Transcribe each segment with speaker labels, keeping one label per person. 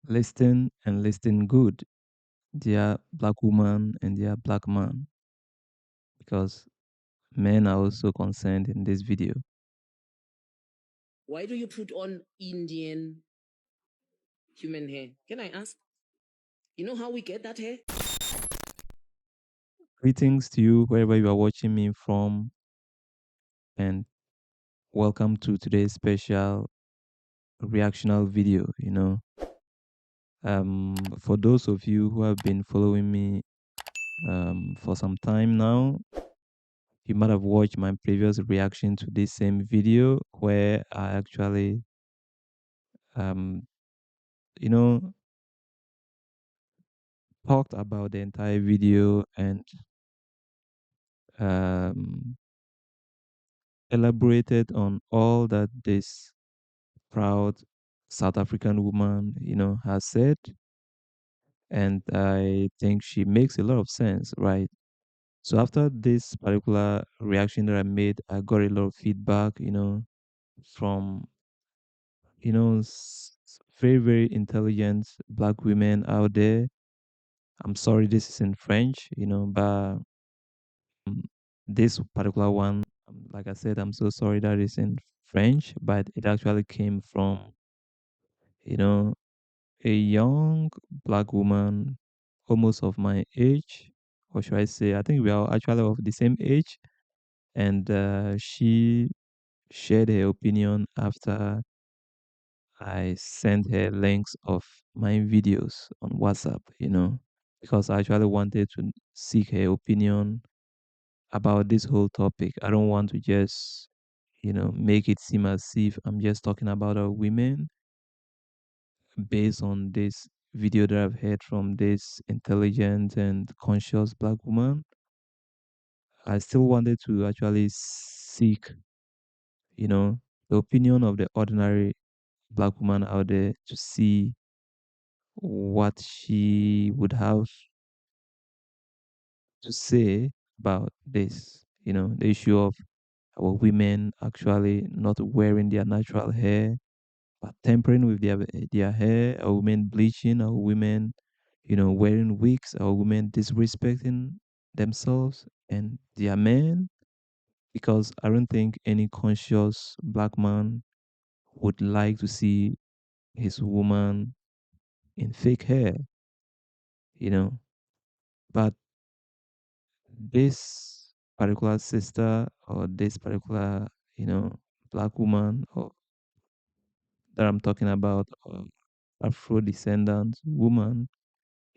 Speaker 1: Listen and listen good, dear black woman and dear black man, because men are also concerned in this video.
Speaker 2: Why do you put on Indian human hair? Can I ask? You know how we get that hair?
Speaker 1: Greetings to you wherever you are watching me from, and welcome to today's special reactional video. For those of you who have been following me for some time now, you might have watched my previous reaction to this same video where I actually, um, you know, talked about the entire video and um, elaborated on all that this proud South African woman, has said. And I think she makes a lot of sense, right? So after this particular reaction that I made, I got a lot of feedback, from, very, very intelligent black women out there. I'm sorry this is in French, but um, this particular one, like I said, I'm so sorry that it's in French, but it actually came from, you know, a young black woman, almost of my age, or should I say, I think we are actually of the same age. And she shared her opinion after I sent her links of my videos on WhatsApp, because I actually wanted to seek her opinion about this whole topic. I don't want to just, make it seem as if I'm just talking about our women based on this video that I've heard from this intelligent and conscious black woman. I still wanted to actually seek, you know, the opinion of the ordinary black woman out there to see what she would have to say about this, the issue of our women actually not wearing their natural hair, but tampering with their hair, our women bleaching, our women, wearing wigs, our women disrespecting themselves and their men. Because I don't think any conscious black man would like to see his woman in fake hair, you know. But this particular sister or this particular, you know, black woman or that I'm talking about, Afro descendant woman,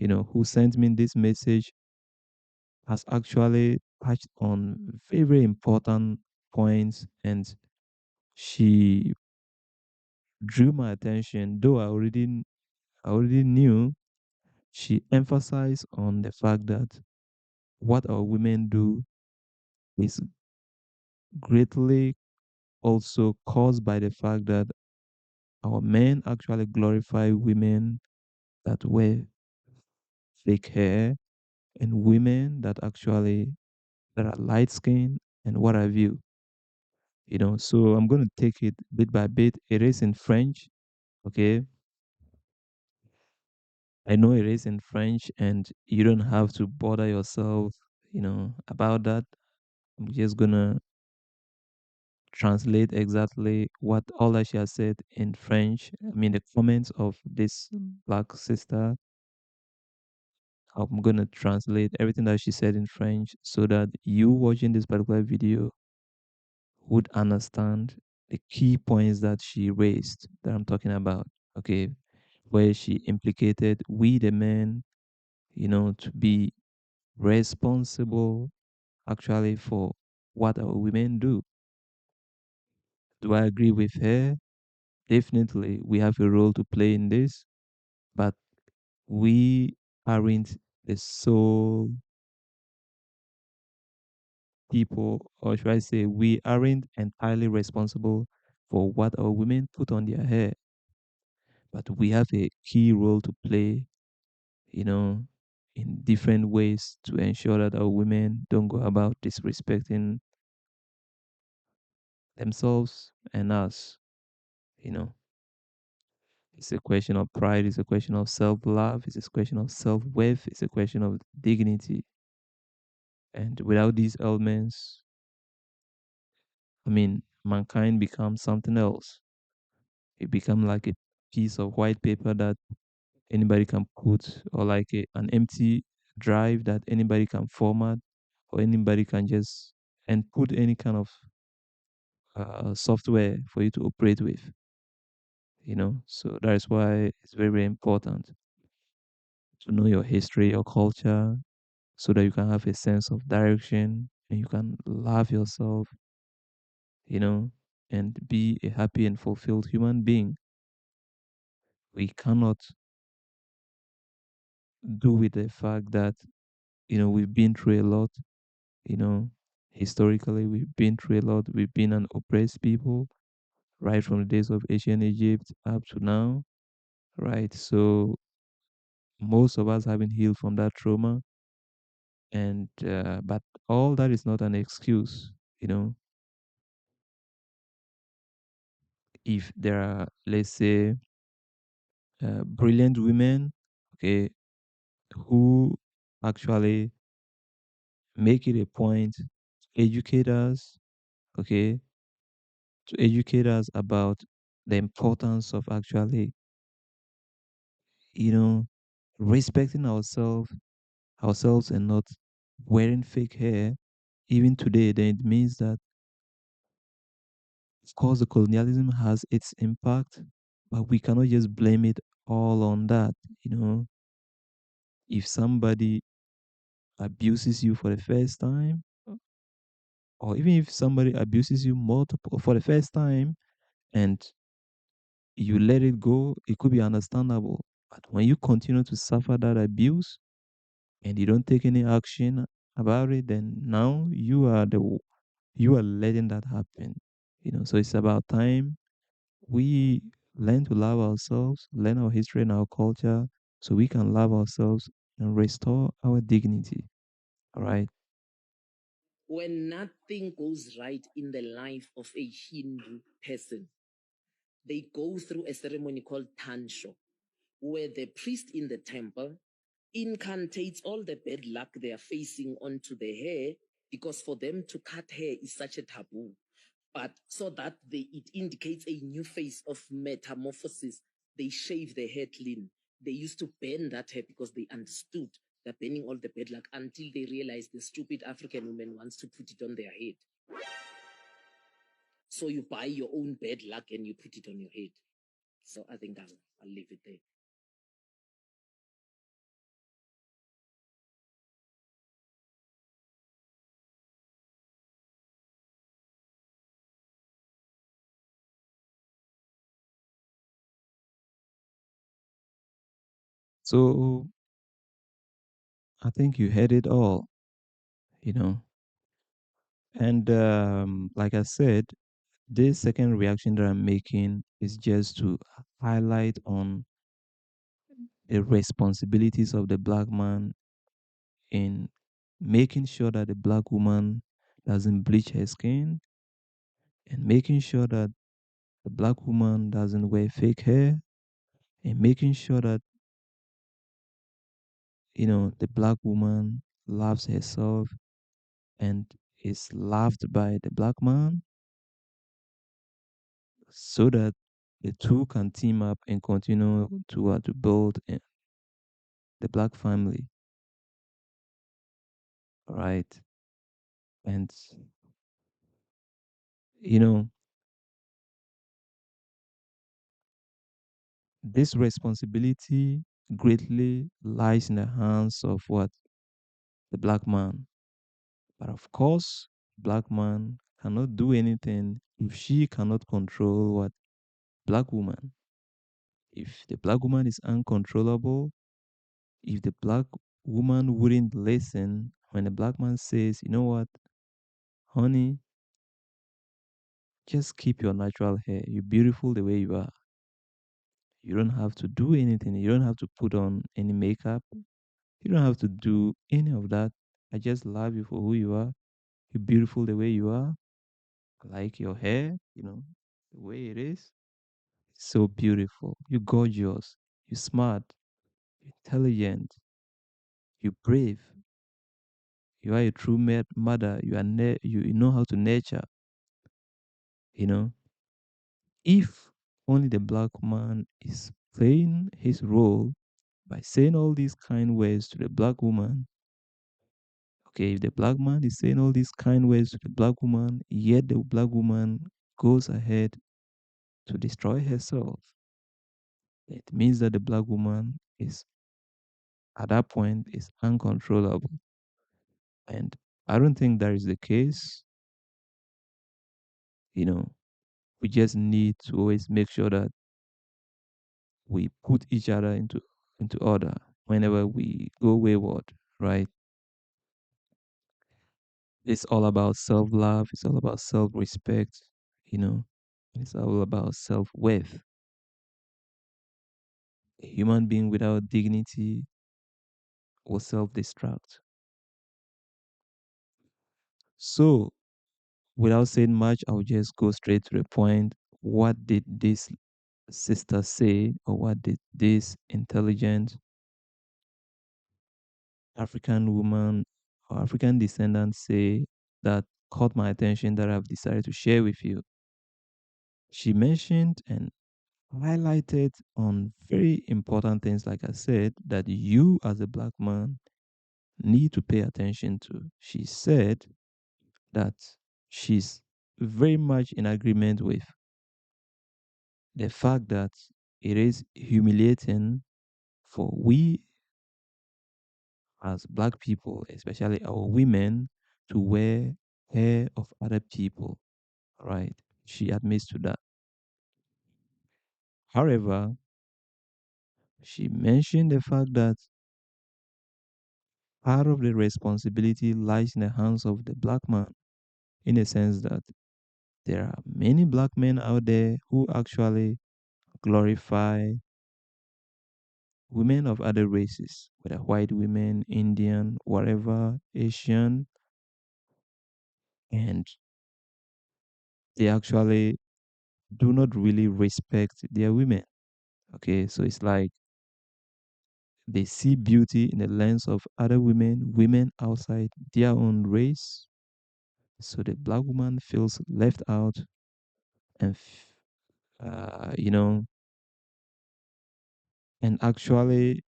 Speaker 1: who sent me this message has actually touched on very, very important points, and she drew my attention, though I already knew. She emphasized on the fact that what our women do is greatly also caused by the fact that our men actually glorify women that wear fake hair and women that are light skinned and what have you. So I'm going to take it bit by bit. It is in French, okay? I know it is in French, and you don't have to bother yourself, about that. I'm just gonna translate exactly what all that she has said in French. I mean, the comments of this black sister. I'm gonna translate everything that she said in French so that you watching this particular video would understand the key points that she raised that I'm talking about. Okay, where she implicated we the men, to be responsible actually for what our women do. Do I agree with her? Definitely, we have a role to play in this, but we aren't the sole people, or should I say, we aren't entirely responsible for what our women put on their hair, but we have a key role to play, you know, in different ways to ensure that our women don't go about disrespecting themselves and us, you know. It's a question of pride. It's a question of self love. It's a question of self worth. It's a question of dignity. And without these elements, I mean, mankind becomes something else. It becomes like a piece of white paper that anybody can put, or like an empty drive that anybody can format, or anybody can just and put any kind of software for you to operate with. So that is why it's very, very important to know your history, your culture, so that you can have a sense of direction and you can love yourself, you know, and be a happy and fulfilled human being. We cannot do with the fact that, we've been through a lot, you know, historically, we've been through a lot. We've been an oppressed people right from the days of ancient Egypt up to now, right? So most of us haven't healed from that trauma. And, but all that is not an excuse, you know, if there are, let's say, brilliant women, okay, who actually make it a point to educate us, okay, to educate us about the importance of actually, you know, respecting ourselves and not wearing fake hair, even today, then it means that, of course, the colonialism has its impact, but we cannot just blame it all on that. You know, if somebody abuses you for the first time, or even if somebody abuses you multiple for the first time and you let it go, it could be understandable. But when you continue to suffer that abuse and you don't take any action about it, then now you are letting that happen. So it's about time we learn to love ourselves, learn our history and our culture, so we can love ourselves and restore our dignity. All right.
Speaker 2: When nothing goes right in the life of a Hindu person, they go through a ceremony called Tansho, where the priest in the temple incantates all the bad luck they are facing onto the hair, because for them to cut hair is such a taboo. But so that it indicates a new phase of metamorphosis, they shave their hair clean. They used to burn that hair because they understood they're burning all the bad luck, until they realized the stupid African woman wants to put it on their head. So you buy your own bad luck and you put it on your head. So I think I'll leave it there.
Speaker 1: So I think you had it all, you know. And like I said, this second reaction that I'm making is just to highlight on the responsibilities of the black man in making sure that the black woman doesn't bleach her skin, and making sure that the black woman doesn't wear fake hair, and making sure that, the black woman loves herself and is loved by the black man, so that the two can team up and continue to build the black family. Right. And, you know, this responsibility greatly lies in the hands of what? The black man. But of course, black man cannot do anything if she cannot control what? Black woman. If the black woman is uncontrollable, if the black woman wouldn't listen when the black man says, you know what, honey, just keep your natural hair. You're beautiful the way you are. You don't have to do anything. You don't have to put on any makeup. You don't have to do any of that. I just love you for who you are. You're beautiful the way you are. I like your hair, the way it is. so beautiful, you're gorgeous, you're smart, you're intelligent, you're brave, you are a true mother, you know how to nurture, you know. If only the black man is playing his role by saying all these kind words to the black woman, okay, if the black man is saying all these kind words to the black woman, yet the black woman goes ahead to destroy herself, it means that the black woman is at that point is uncontrollable. And I don't think that is the case. You know, we just need to always make sure that we put each other into order whenever we go wayward, right? It's all about self-love, it's all about self-respect, you know, it's all about self-worth. A human being without dignity will self-destruct. So, without saying much, I'll just go straight to the point. What did this sister say, or what did this intelligent African woman or African descendant say that caught my attention that I've decided to share with you? She mentioned and highlighted on very important things, like I said, that you as a black man need to pay attention to. She said that she's very much in agreement with the fact that it is humiliating for we as black people, especially our women, to wear hair of other people, right? She admits to that. However, she mentioned the fact that part of the responsibility lies in the hands of the black man, in a sense that there are many black men out there who actually glorify women of other races, whether white women, Indian, whatever, Asian, and they actually do not really respect their women. Okay, so it's like they see beauty in the lens of other women, women outside their own race. So the black woman feels left out and, you know, and actually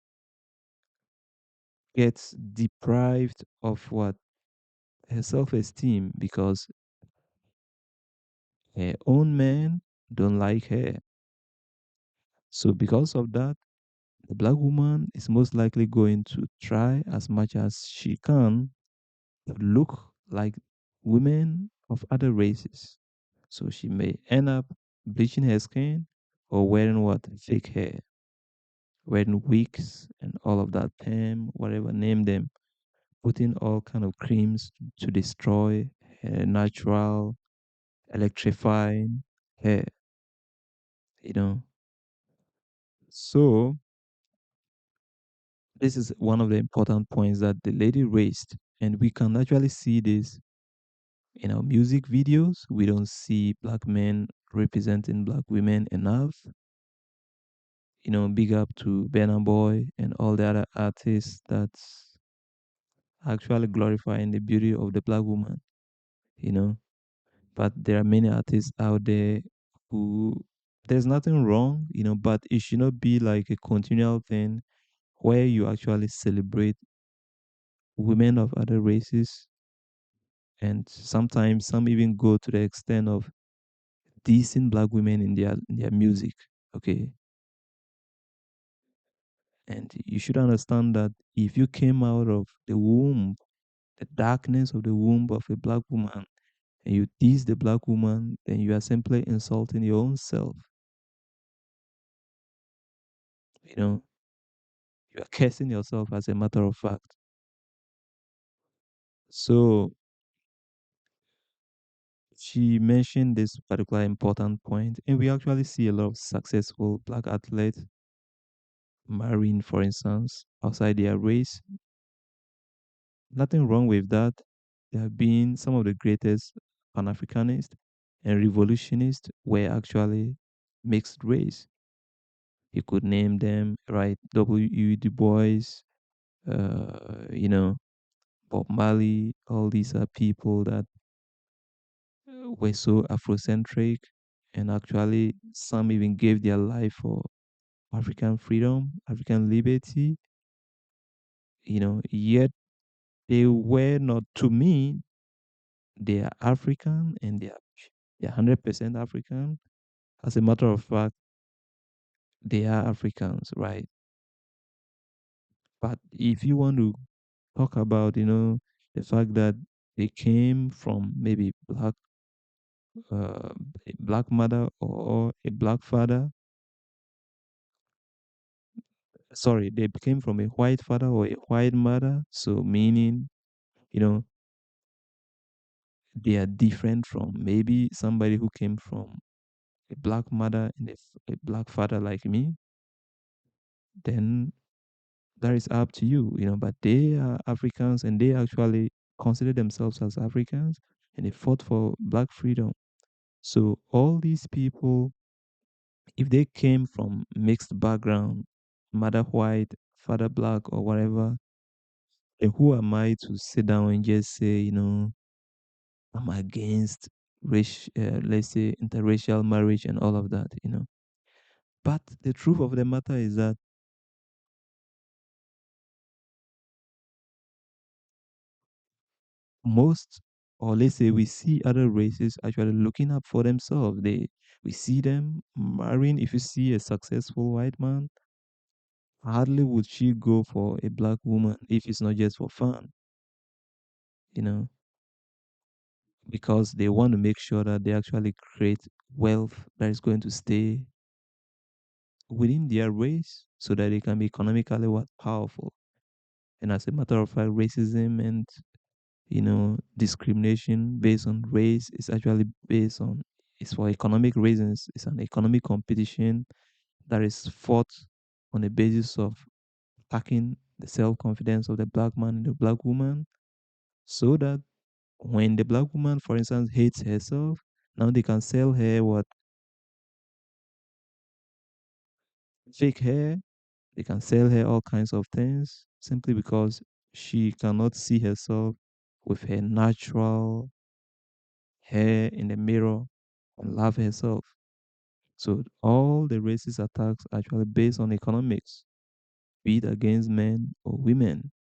Speaker 1: gets deprived of what her self-esteem because her own men don't like her. So because of that, the black woman is most likely going to try as much as she can to look like women of other races. So she may end up bleaching her skin or wearing what? Fake hair, wearing wigs and all of that term, whatever name them, putting all kind of creams to destroy her natural electrifying hair, you know. So this is one of the important points that the lady raised. And we can actually see this in our music videos. We don't see black men representing black women enough. You know, big up to Burna Boy and all the other artists that's actually glorifying the beauty of the black woman, you know. But there are many artists out there who there's nothing wrong, you know, but it should not be like a continual thing where you actually celebrate women of other races, and sometimes some even go to the extent of dissing black women in their music. Okay. And you should understand that if you came out of the womb, the darkness of the womb of a black woman, and you diss the black woman, then you are simply insulting your own self. You know, you are cursing yourself as a matter of fact. So she mentioned this particular important point, and we actually see a lot of successful black athletes marrying, for instance, outside their race. Nothing wrong with that. They have been some of the greatest Pan Africanists and revolutionists were actually mixed race. You could name them, right? W. Du Bois, Bob Marley. All these are people that were so Afrocentric, and actually, some even gave their life for African freedom, African liberty. Yet they were not, to me, they are African, and they're 100% African. As a matter of fact, they are Africans, right? But if you want to talk about, the fact that they came from maybe a black mother or a black father, sorry, they came from a white father or a white mother, so meaning, you know, they are different from maybe somebody who came from a black mother and a black father like me, then that is up to you, but they are Africans, and they actually consider themselves as Africans, and they fought for black freedom. So all these people, if they came from mixed background, mother white, father black, or whatever, then who am I to sit down and just say, I'm against let's say interracial marriage and all of that. But the truth of the matter is that most, or let's say we see other races actually looking up for themselves. We see them marrying. If you see a successful white man, hardly would she go for a black woman if it's not just for fun, you know, because they want to make sure that they actually create wealth that is going to stay within their race so that they can be economically what powerful. And as a matter of fact, racism and discrimination based on race is actually based on, it's for economic reasons. It's an economic competition that is fought on the basis of attacking the self-confidence of the black man and the black woman, so that when the black woman, for instance, hates herself, now they can sell her what, fake hair. They can sell her all kinds of things simply because she cannot see herself with her natural hair in the mirror and love herself. So all the racist attacks are actually based on economics, be it against men or women,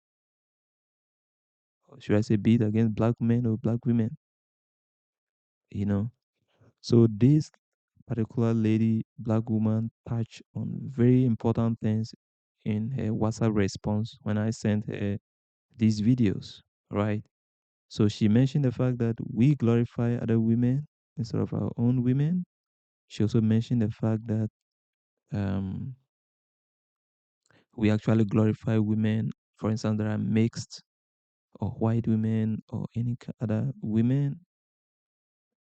Speaker 1: or should I say, be it against black men or black women. You know. So this particular lady, black woman, touched on very important things in her WhatsApp response when I sent her these videos, right? So she mentioned the fact that we glorify other women instead of our own women. She also mentioned the fact that um, we actually glorify women, for instance, that are mixed or white women or any other women,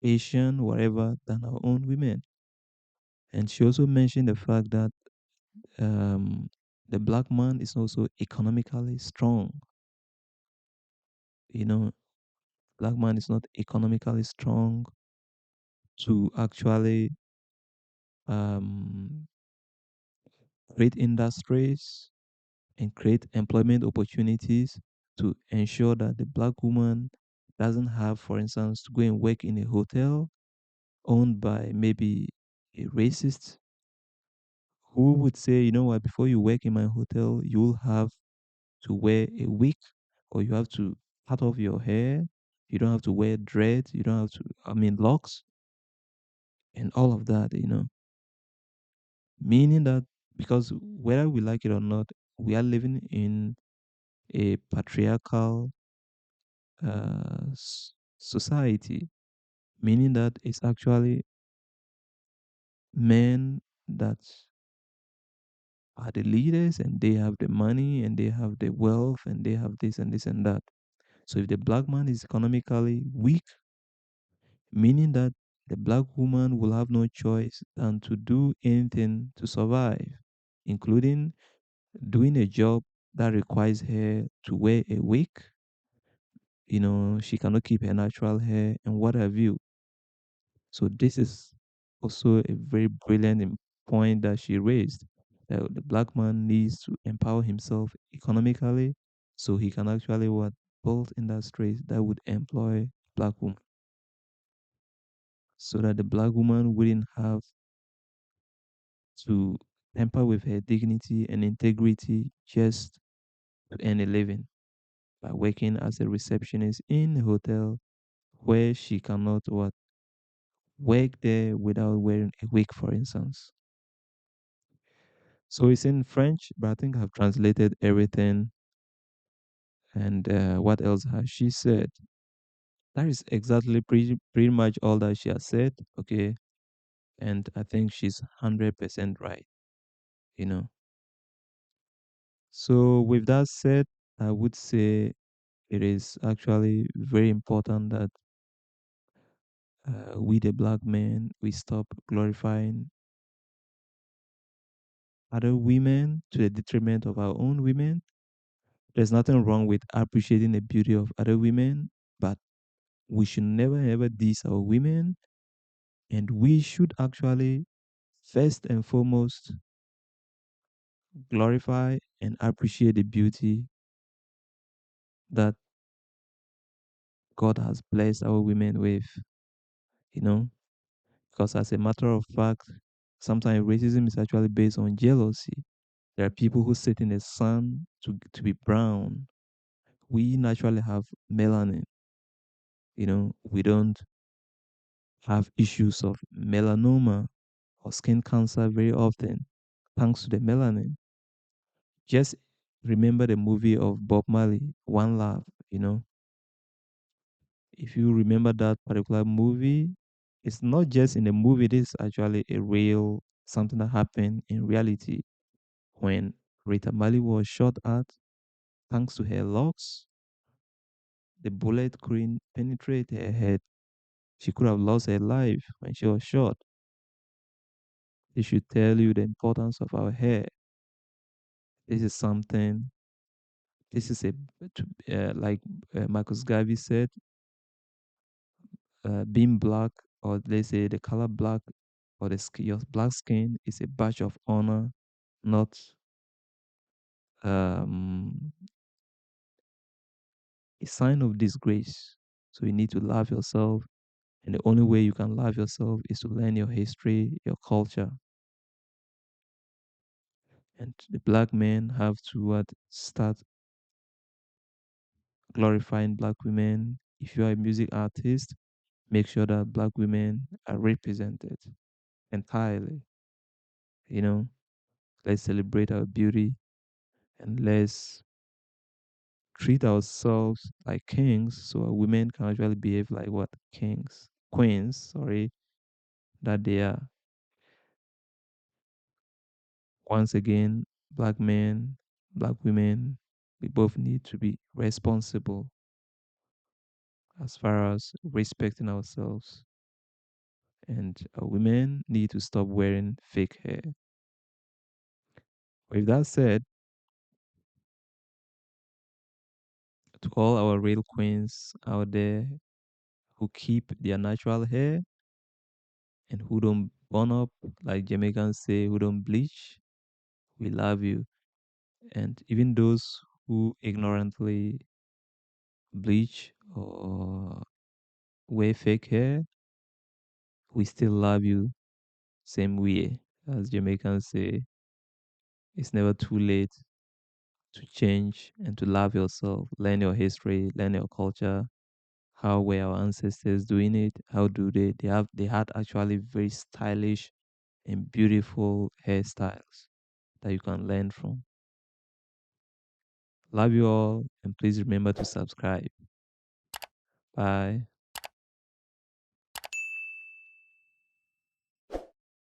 Speaker 1: Asian, whatever, than our own women. And she also mentioned the fact that um, the black man is also economically strong. You know, black man is not economically strong to actually um, create industries and create employment opportunities to ensure that the black woman doesn't have, for instance, to go and work in a hotel owned by maybe a racist who would say, you know what, before you work in my hotel, you'll have to wear a wig, or you have to cut off your hair. You don't have to wear dreads. You don't have to, I mean, locks and all of that. Meaning that because whether we like it or not, we are living in a patriarchal society, meaning that it's actually men that are the leaders, and they have the money, and they have the wealth, and they have this and this and that. So if the black man is economically weak, meaning that the black woman will have no choice than to do anything to survive, including doing a job that requires her to wear a wig. She cannot keep her natural hair and what have you. So this is also a very brilliant point that she raised. That the black man needs to empower himself economically so he can actually what build industries that would employ black women so that the black woman wouldn't have to tamper with her dignity and integrity just to earn a living by working as a receptionist in a hotel where she cannot what work there without wearing a wig, for instance. So it's in French, but I think I've translated everything. And what else has she said? That is exactly pretty much all that she has said. Okay. And I think she's 100% right, you know. So, with that said, I would say it is actually very important that we, the black men, we stop glorifying other women to the detriment of our own women. There's nothing wrong with appreciating the beauty of other women, but we should never ever diss our women, and we should actually first and foremost glorify and appreciate the beauty that God has blessed our women with, you know, because as a matter of fact, sometimes racism is actually based on jealousy. There are people who sit in the sun to be brown. We naturally have melanin, we don't have issues of melanoma or skin cancer very often thanks to the melanin. Just remember the movie of Bob Marley, One Love, you know. If you remember that particular movie, it's not just in the movie, it is actually a real something that happened in reality. When Rita Marley was shot at, thanks to her locks, the bullet couldn't penetrate her head. She could have lost her life when she was shot. They should tell you the importance of our hair. This is something, this is like Marcus Garvey said, being black, or let's say the color black, or your black skin is a badge of honor, not um, a sign of disgrace. So you need to love yourself, and the only way you can love yourself is to learn your history, your culture. And the black men have to start glorifying black women. If you are a music artist, make sure that black women are represented entirely. You know, let's celebrate our beauty and let's treat ourselves like kings so our women can actually behave like what kings, queens, sorry, that they are. Once again, black men, black women, we both need to be responsible as far as respecting ourselves. And women need to stop wearing fake hair. With that said, to all our real queens out there who keep their natural hair and who don't burn up, like Jamaicans say, who don't bleach, we love you. And even those who ignorantly bleach or wear fake hair, we still love you same way. As Jamaicans say, it's never too late to change and to love yourself. Learn your history, learn your culture. How were our ancestors doing it? How do they had actually very stylish and beautiful hairstyles that you can learn from. Love you all, and please remember to subscribe. Bye.